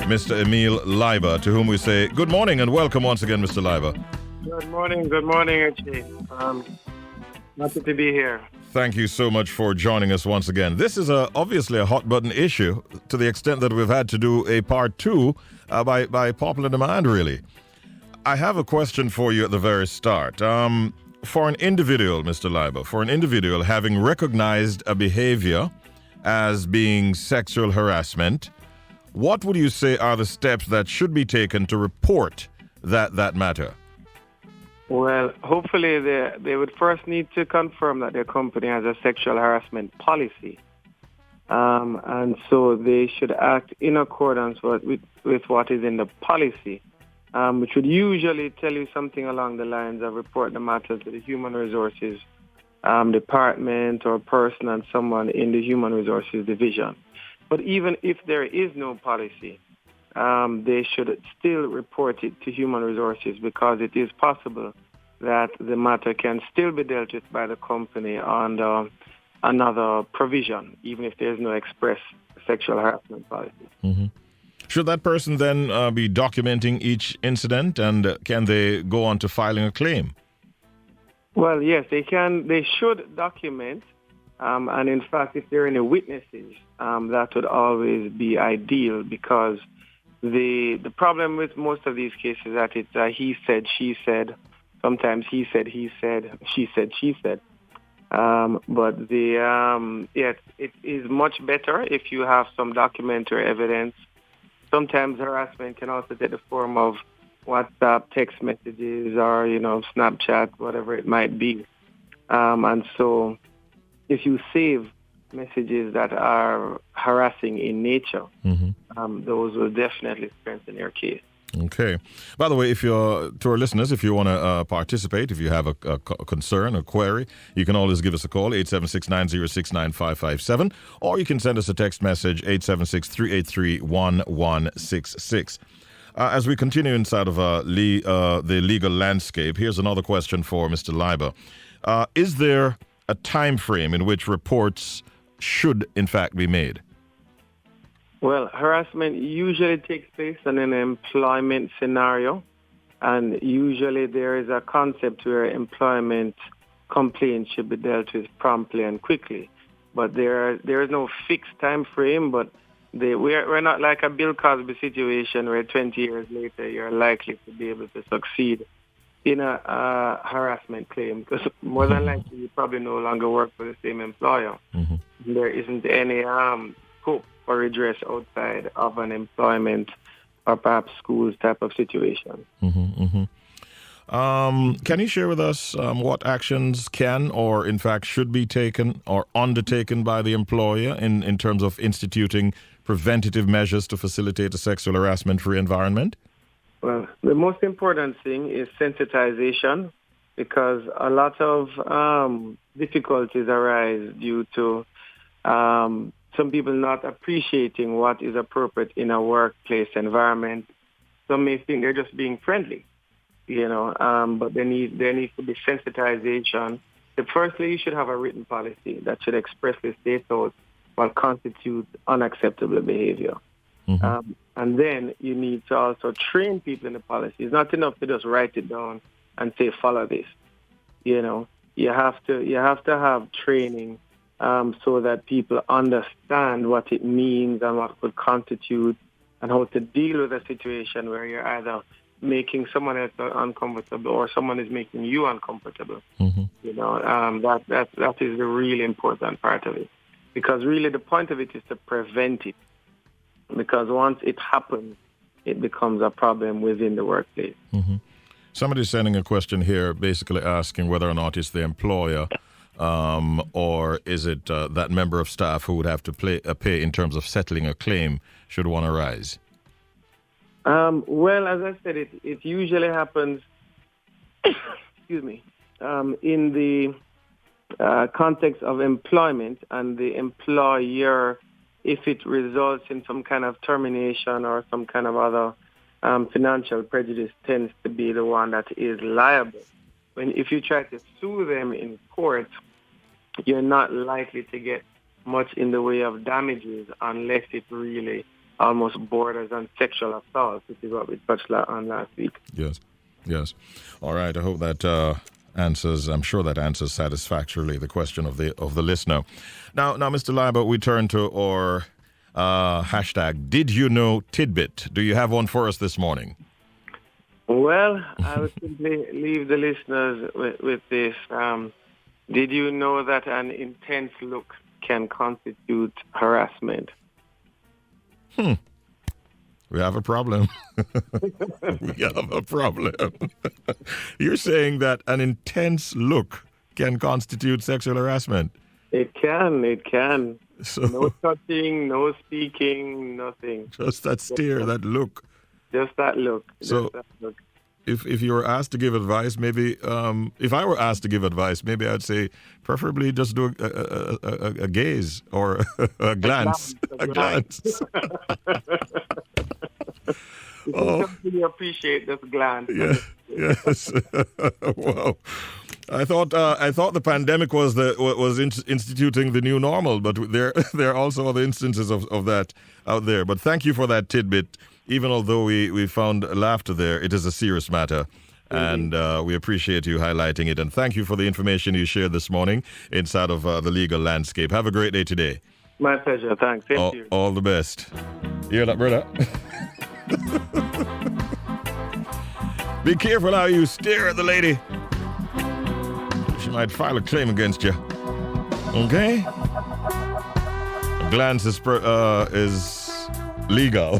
Mr. Emile Leiba, to whom we say good morning and welcome once again, Mr. Leiba. Good morning, Richie. Happy to be here. Thank you so much for joining us once again. This is obviously a hot-button issue to the extent that we've had to do a part two by popular demand, really. I have a question for you at the very start. For an individual, Mr. Leiba, having recognized a behavior as being sexual harassment, what would you say are the steps that should be taken to report that matter? Well, hopefully they would first need to confirm that their company has a sexual harassment policy. And so they should act in accordance with what is in the policy, which would usually tell you something along the lines of report the matter to the Human Resources Department or person and someone in the Human Resources Division. But even if there is no policy, they should still report it to Human Resources because it is possible that the matter can still be dealt with by the company under another provision, even if there is no express sexual harassment policy. Mm-hmm. Should that person then be documenting each incident, and can they go on to filing a claim? Well, yes, they can. They should document, and in fact, if there are any witnesses, that would always be ideal because the problem with most of these cases is that it's he said, she said. Sometimes he said, she said. But it is much better if you have some documentary evidence. Sometimes harassment can also take the form of WhatsApp, text messages, or Snapchat, whatever it might be. And so, if you save messages that are harassing in nature, those will definitely strengthen your case. Okay. By the way, to our listeners, if you want to participate, if you have a concern or query, you can always give us a call, 876-906-9557, or you can send us a text message, 876-383-1166. As we continue inside of the legal landscape, here's another question for Mr. Leiba. Is there a time frame in which reports should, in fact, be made? Well, harassment usually takes place in an employment scenario, and usually there is a concept where employment complaints should be dealt with promptly and quickly. But there is no fixed time frame, but we're not like a Bill Cosby situation where 20 years later you're likely to be able to succeed in a harassment claim, because more than likely you probably no longer work for the same employer. Mm-hmm. There isn't any scope or redress outside of an employment or perhaps schools type of situation. Can you share with us what actions can or in fact should be taken or undertaken by the employer in terms of instituting preventative measures to facilitate a sexual harassment-free environment? Well, the most important thing is sensitization, because a lot of difficulties arise due to some people not appreciating what is appropriate in a workplace environment. Some may think they're just being friendly, but there needs to be sensitization. Firstly, you should have a written policy that should expressly state out what constitutes unacceptable behavior. Mm-hmm. And then you need to also train people in the policy. It's not enough to just write it down and say, follow this. You have to have training so that people understand what it means and what could constitute and how to deal with a situation where you're either making someone else uncomfortable or someone is making you uncomfortable. Mm-hmm. That is the really important part of it. Because really the point of it is to prevent it. Because once it happens, it becomes a problem within the workplace. Mm-hmm. Somebody's sending a question here basically asking whether or not it's the employer or is it that member of staff who would have to pay in terms of settling a claim should one arise? Well, as I said, it usually happens excuse me, in the context of employment, and the employer, if it results in some kind of termination or some kind of other financial prejudice, tends to be the one that is liable. If you try to sue them in court, you're not likely to get much in the way of damages unless it really almost borders on sexual assault, which is what we touched on last week. Yes. All right. I hope that answers. I'm sure that answers satisfactorily the question of the listener. Now, Mr. Leiba, we turn to our hashtag. Did you know tidbit? Do you have one for us this morning? Well, I would simply leave the listeners with this. Did you know that an intense look can constitute harassment? We have a problem. We have a problem. You're saying that an intense look can constitute sexual harassment? It can. So, no touching, no speaking, nothing. Just that stare, that look. Just that look. So, if you were asked to give advice, maybe, if I were asked to give advice, maybe I'd say preferably just do a gaze or a glance. A glance. You appreciate this glance. Yes. Wow. I thought the pandemic was instituting the new normal, but there are also other instances of that out there. But thank you for that tidbit. Even although we found laughter there, it is a serious matter, and we appreciate you highlighting it. And thank you for the information you shared this morning inside of the legal landscape. Have a great day today. My pleasure. Thanks. Thank you. All the best. You hear that, brother? Be careful how you stare at the lady. She might file a claim against you. Okay? A glance is legal.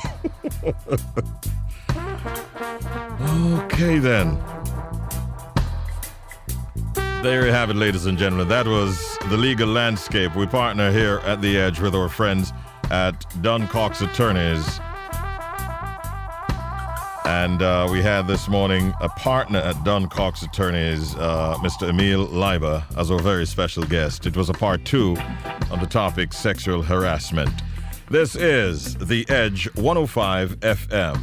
Okay, then. There you have it, ladies and gentlemen. That was the legal landscape. We partner here at The Edge with our friends at Duncox Attorneys. And we had this morning a partner at Duncox Attorneys, Mr. Emile Leiba, as our very special guest. It was a part 2 on the topic sexual harassment. This is The Edge 105 FM.